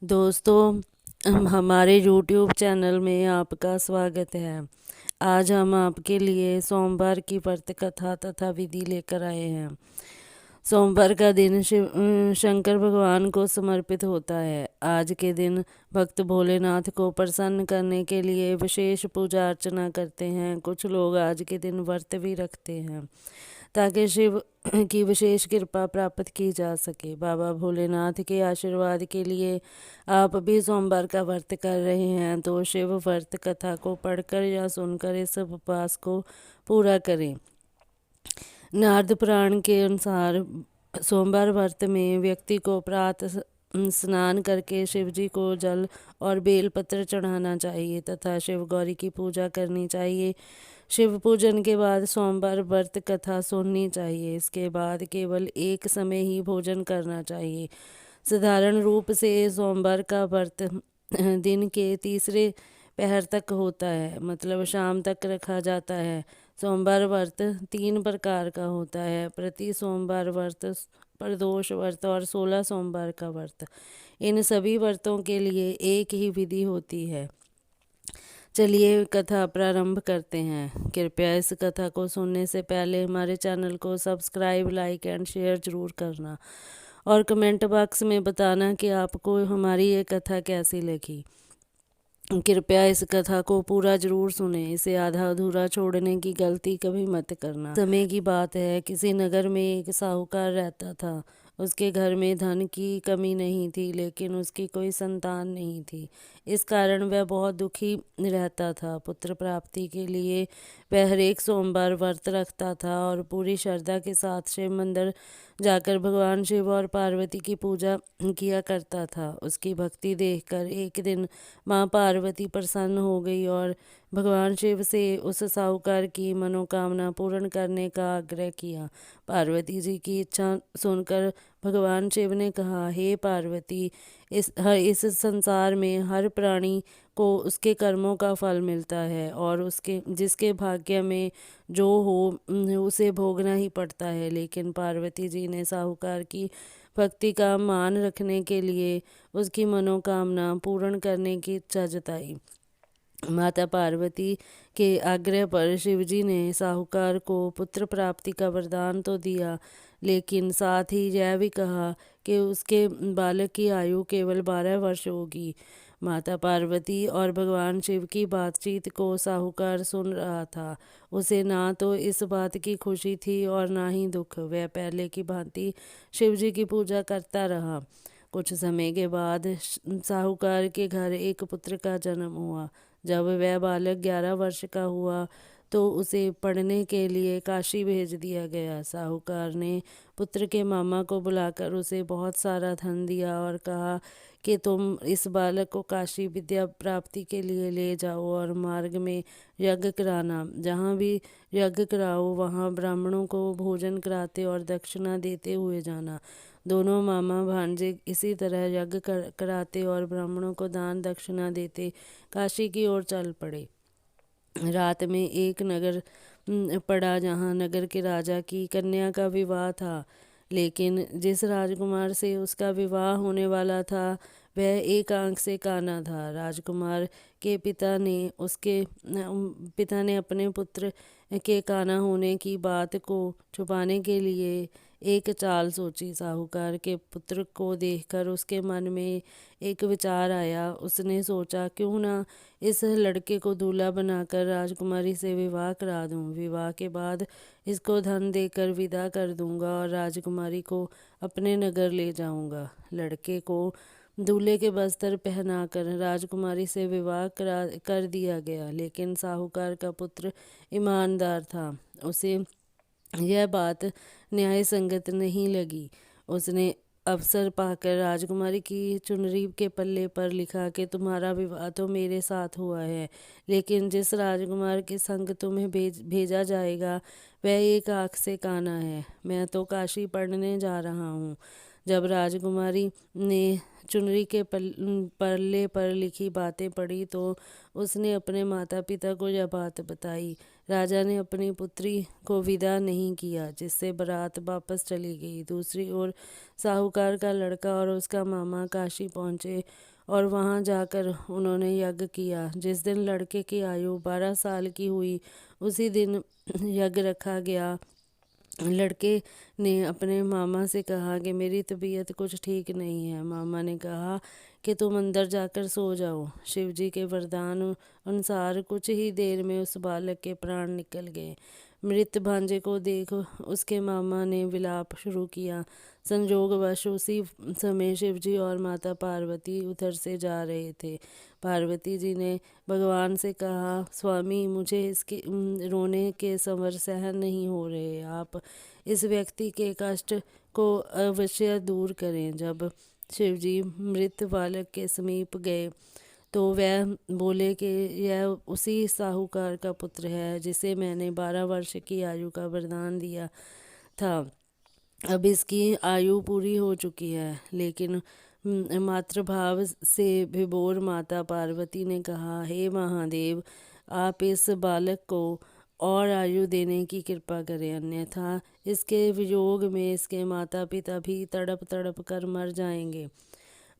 दोस्तों, हमारे YouTube channel में आपका स्वागत है। आज हम आपके लिए सोमवार की व्रत कथा तथा विधि लेकर आए हैं। सोमवार का दिन शंकर भगवान को समर्पित होता है। आज के दिन भक्त भोलेनाथ को प्रसन्न करने के लिए विशेष पूजा अर्चना करते हैं। कुछ लोग आज के दिन व्रत भी रखते हैं ताकि शिव की विशेष कृपा प्राप्त की जा सके। बाबा भोलेनाथ के आशीर्वाद के लिए आप भी सोमवार का व्रत कर रहे हैं तो शिव व्रत कथा को पढ़कर या सुनकर इस उपवास को पूरा करें। नारद पुराण के अनुसार सोमवार व्रत में व्यक्ति को प्रातः स्नान करके शिव जी को जल और बेलपत्र चढ़ाना चाहिए तथा शिव गौरी की पूजा करनी चाहिए। शिव पूजन के बाद सोमवार व्रत कथा सुननी चाहिए। इसके बाद केवल एक समय ही भोजन करना चाहिए। साधारण रूप से सोमवार का व्रत दिन के तीसरे पहर तक होता है, मतलब शाम तक रखा जाता है। सोमवार व्रत 3 प्रकार का होता है: प्रति सोमवार व्रत, प्रदोष व्रत और 16 सोमवार का व्रत। इन सभी व्रतों के लिए एक ही विधि होती है। चलिए कथा प्रारंभ करते हैं। कृपया इस कथा को सुनने से पहले हमारे चैनल को सब्सक्राइब, लाइक एंड शेयर जरूर करना और कमेंट बॉक्स में बताना कि आपको हमारी ये कथा कैसी लगी। कृपया इस कथा को पूरा जरूर सुने। इसे आधा अधूरा छोड़ने की गलती कभी मत करना। समय की बात है, किसी नगर में एक साहूकार रहता था। उसके घर में धन की कमी नहीं थी, लेकिन उसकी कोई संतान नहीं थी। इस कारण वह बहुत दुखी रहता था। पुत्र प्राप्ति के लिए वह हर एक सोमवार व्रत रखता था और पूरी श्रद्धा के साथ शिव मंदिर जाकर भगवान शिव और पार्वती की पूजा किया करता था। उसकी भक्ति देखकर एक दिन माँ पार्वती प्रसन्न हो गई और भगवान शिव से उस साहूकार की मनोकामना पूर्ण करने का आग्रह किया। पार्वती जी की इच्छा सुनकर भगवान शिव ने कहा, हे पार्वती, इस संसार में हर प्राणी को उसके कर्मों का फल मिलता है और उसके जिसके भाग्य में जो हो उसे भोगना ही पड़ता है। लेकिन पार्वती जी ने साहूकार की भक्ति का मान रखने के लिए उसकी मनोकामना पूर्ण करने की इच्छा जताई। माता पार्वती के आग्रह पर शिवजी ने साहूकार को पुत्र प्राप्ति का वरदान तो दिया, लेकिन साथ ही यह भी कहा कि उसके बालक की आयु केवल 12 वर्ष होगी। माता पार्वती और भगवान शिव की बातचीत को साहूकार सुन रहा था। उसे ना तो इस बात की खुशी थी और ना ही दुख। वह पहले की भांति शिवजी की पूजा करता रहा। कुछ समय के बाद साहूकार के घर एक पुत्र का जन्म हुआ। जब वह बालक 11 वर्ष का हुआ तो उसे पढ़ने के लिए काशी भेज दिया गया। साहूकार ने पुत्र के मामा को बुलाकर उसे बहुत सारा धन दिया और कहा कि तुम इस बालक को काशी विद्या प्राप्ति के लिए ले जाओ और मार्ग में यज्ञ कराना। जहाँ भी यज्ञ कराओ वहाँ ब्राह्मणों को भोजन कराते और दक्षिणा देते हुए जाना। दोनों मामा भांजे इसी तरह यज्ञ कराते और ब्राह्मणों को दान दक्षिणा देते काशी की ओर चल पड़े। रात में एक नगर पड़ा जहाँ नगर के राजा की कन्या का विवाह था, लेकिन जिस राजकुमार से उसका विवाह होने वाला था वह एक आंख से काना था। राजकुमार के पिता ने अपने पुत्र के काना होने की बात को छुपाने के लिए एक चाल सोची। साहूकार के पुत्र को देखकर उसके मन में एक विचार आया। उसने सोचा, क्यों ना इस लड़के को दूल्हा बनाकर राजकुमारी से विवाह करा दूं। विवाह के बाद इसको धन देकर विदा कर दूंगा और राजकुमारी को अपने नगर ले जाऊंगा। लड़के को दूल्हे के वस्त्र पहनाकर राजकुमारी से विवाह कर दिया गया, लेकिन साहूकार का पुत्र ईमानदार था। उसे यह बात न्याय संगत नहीं लगी। उसने अवसर पाकर राजकुमारी की चुनरी के पल्ले पर लिखा कि तुम्हारा विवाह तो मेरे साथ हुआ है, लेकिन जिस राजकुमार के संग तुम्हें भेजा जाएगा वह एक आँख से काना है। मैं तो काशी पढ़ने जा रहा हूँ। जब राजकुमारी ने चुनरी के पल्ले पर लिखी बातें पढ़ी तो उसने अपने माता पिता को यह बात बताई। राजा ने अपनी पुत्री को विदा नहीं किया, जिससे बारात वापस चली गई। दूसरी ओर साहूकार का लड़का और उसका मामा काशी पहुंचे और वहां जाकर उन्होंने यज्ञ किया। जिस दिन लड़के की आयु 12 साल की हुई, उसी दिन यज्ञ रखा गया। लड़के ने अपने मामा से कहा कि मेरी तबीयत कुछ ठीक नहीं है। मामा ने कहा कि तुम अंदर जाकर सो जाओ। शिवजी के वरदान अनुसार कुछ ही देर में उस बालक के प्राण निकल गए। मृत भांजे को देख उसके मामा ने विलाप शुरू किया। संजोगवश उसी समय शिवजी और माता पार्वती उधर से जा रहे थे। पार्वती जी ने भगवान से कहा, स्वामी, मुझे इसके रोने के स्वर सहन नहीं हो रहे। आप इस व्यक्ति के कष्ट को अवश्य दूर करें। जब शिवजी मृत बालक के समीप गए तो वह बोले कि यह उसी साहूकार का पुत्र है जिसे मैंने 12 वर्ष की आयु का वरदान दिया था। अब इसकी आयु पूरी हो चुकी है। लेकिन मातृभाव से विभोर माता पार्वती ने कहा, हे महादेव, आप इस बालक को और आयु देने की कृपा करें, अन्यथा इसके वियोग में इसके माता पिता भी तड़प तड़प कर मर जाएंगे।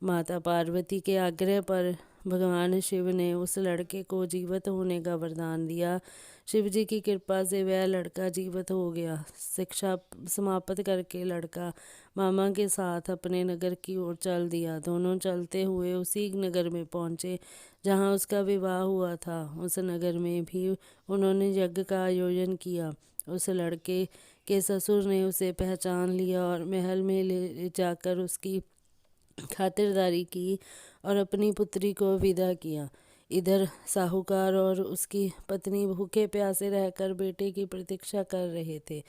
माता पार्वती के आग्रह पर भगवान शिव ने उस लड़के को जीवित होने का वरदान दिया। शिव जी की कृपा से वह लड़का जीवित हो गया। शिक्षा समाप्त करके लड़का मामा के साथ अपने नगर की ओर चल दिया। दोनों चलते हुए उसी नगर में पहुंचे जहां उसका विवाह हुआ था। उस नगर में भी उन्होंने यज्ञ का आयोजन किया। उस लड़के के ससुर ने उसे पहचान लिया और महल में ले जाकर उसकी खातिरदारी की और अपनी पुत्री को विदा किया। इधर साहूकार और उसकी पत्नी भूखे प्यासे रहकर बेटे की प्रतीक्षा कर रहे थे।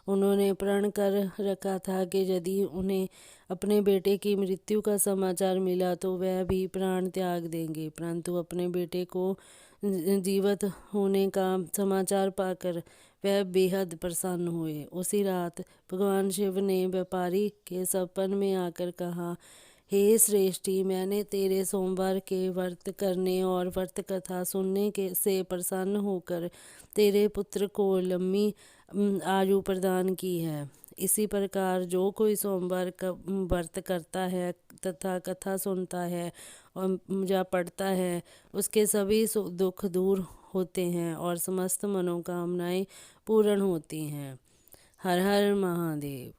उन्होंने प्रण कर रखा था कि यदि उन्हें अपने बेटे की मृत्यु का समाचार मिला तो वह भी प्राण त्याग देंगे। परंतु अपने बेटे को जीवित होने का समाचार पाकर वह बेहद प्रसन्न हुए। उसी रात भगवान शिव ने व्यापारी के सपन में आकर कहा, हे श्रेष्ठी, मैंने तेरे सोमवार के व्रत करने और व्रत कथा सुनने के से प्रसन्न होकर तेरे पुत्र को लंबी आयु प्रदान की है। इसी प्रकार जो कोई सोमवार का व्रत करता है तथा कथा सुनता है और या पढ़ता है, उसके सभी दुख दूर होते हैं और समस्त मनोकामनाएं पूर्ण होती हैं। हर हर महादेव।